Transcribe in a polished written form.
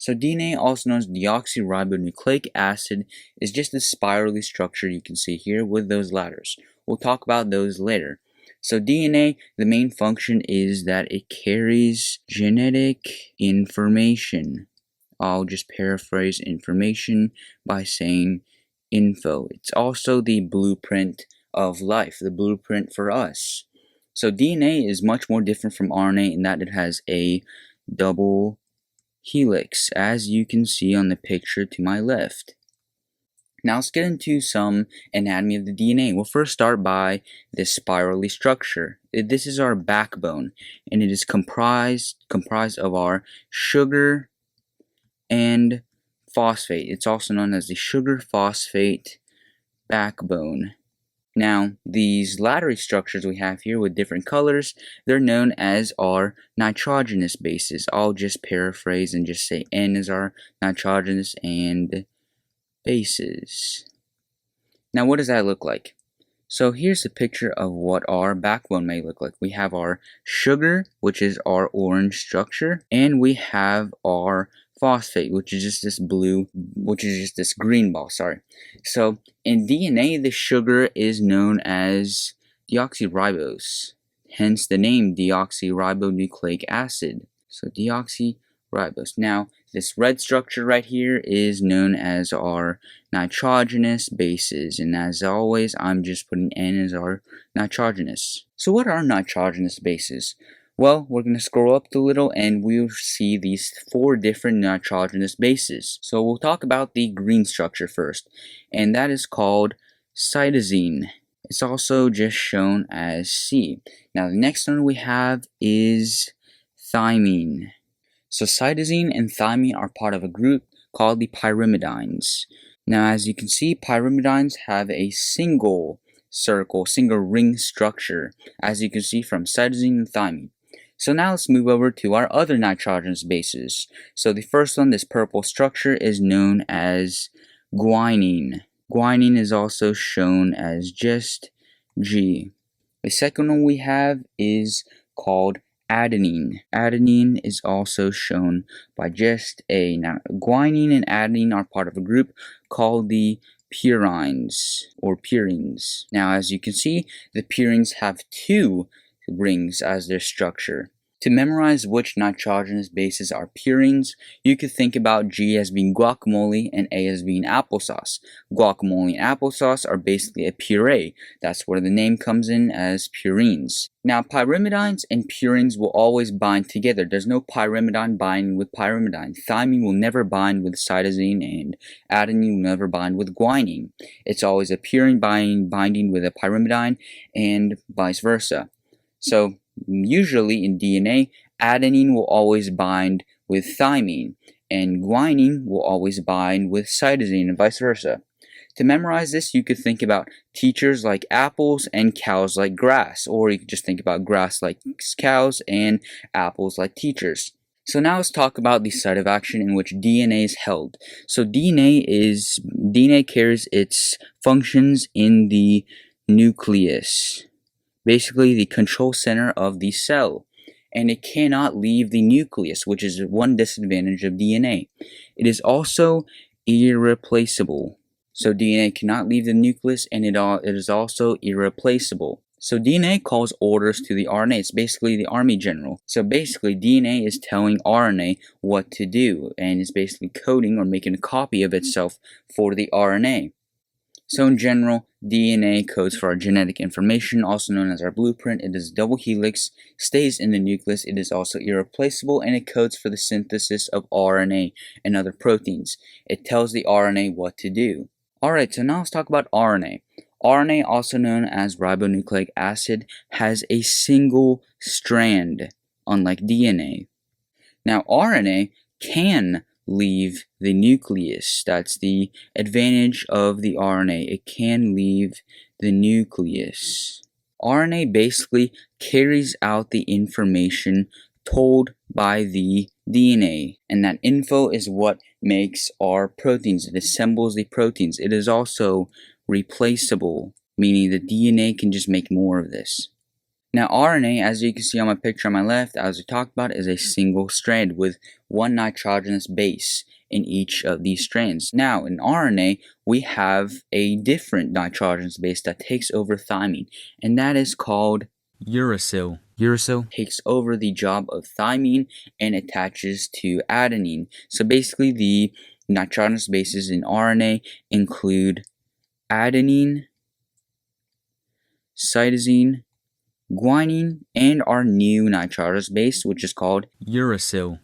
So DNA, also known as deoxyribonucleic acid, is just a spirally structure you can see here with those ladders. We'll talk about those later. So DNA, the main function is that it carries genetic information. I'll just paraphrase information by saying info. It's also the blueprint of life, the blueprint for us. So DNA is much more different from RNA in that it has a double helix, as you can see on the picture to my left. Now let's get into some anatomy of the DNA. We'll first start by this spirally structure. This is our backbone, and it is comprised of our sugar and phosphate. It's also known as the sugar-phosphate backbone. Now, these laddery structures we have here with different colors, they're known as our nitrogenous bases. I'll just paraphrase and just say N is our nitrogenous and bases. Now, what does that look like? So here's a picture of what our backbone may look like. We have our sugar, which is our orange structure, and we have our phosphate, which is just this green ball, sorry. So in DNA, the sugar is known as deoxyribose, hence the name deoxyribonucleic acid. So deoxyribose. Now, this red structure right here is known as our nitrogenous bases, and as always, I'm just putting N as our nitrogenous. So what are nitrogenous bases? Well, we're going to scroll up a little and we'll see these 4 different nitrogenous bases. So we'll talk about the green structure first, and that is called cytosine. It's also just shown as C. Now the next one we have is thymine. So cytosine and thymine are part of a group called the pyrimidines. Now as you can see, pyrimidines have a single ring structure, as you can see from cytosine and thymine. So now let's move over to our other nitrogenous bases. So the first one, this purple structure, is known as guanine. Guanine is also shown as just G. The second one we have is called adenine. Adenine is also shown by just A. Now, guanine and adenine are part of a group called the purines or purines. Now, as you can see, the purines have 2 rings as their structure. To memorize which nitrogenous bases are purines, you could think about G as being guacamole and A as being applesauce. Guacamole and applesauce are basically a puree. That's where the name comes in as purines. Now, pyrimidines and purines will always bind together. There's no pyrimidine binding with pyrimidine. Thymine will never bind with cytosine, and adenine will never bind with guanine. It's always a purine binding with a pyrimidine, and vice versa. So usually in DNA, adenine will always bind with thymine, and guanine will always bind with cytosine, and vice versa. To memorize this, you could think about teachers like apples and cows like grass, or you could just think about grass like cows and apples like teachers. So now let's talk about the site of action in which DNA is held. So DNA carries its functions in the nucleus, basically the control center of the cell, and it cannot leave the nucleus, which is one disadvantage of DNA. It is also irreplaceable. So DNA cannot leave the nucleus, and it is also irreplaceable. So DNA calls orders to the RNA. It's basically the army general. So basically DNA is telling RNA what to do, and it's basically coding or making a copy of itself for the RNA. So in general, DNA codes for our genetic information, also known as our blueprint. It is double helix, stays in the nucleus. It is also irreplaceable, and it codes for the synthesis of RNA and other proteins. It tells the RNA what to do. Alright, so now let's talk about RNA. RNA, also known as ribonucleic acid, has a single strand, unlike DNA. Now, RNA can leave the nucleus. That's the advantage of the RNA. It can leave the nucleus. RNA basically carries out the information told by the DNA, and that info is what makes our proteins. It assembles the proteins. It is also replaceable, meaning the DNA can just make more of this. Now, RNA, as you can see on my picture on my left, as we talked about, is a single strand with one nitrogenous base in each of these strands. Now, in RNA, we have a different nitrogenous base that takes over thymine, and that is called uracil. Uracil takes over the job of thymine and attaches to adenine. So basically, the nitrogenous bases in RNA include adenine, cytosine, guanine, and our new nitrogenous base, which is called uracil.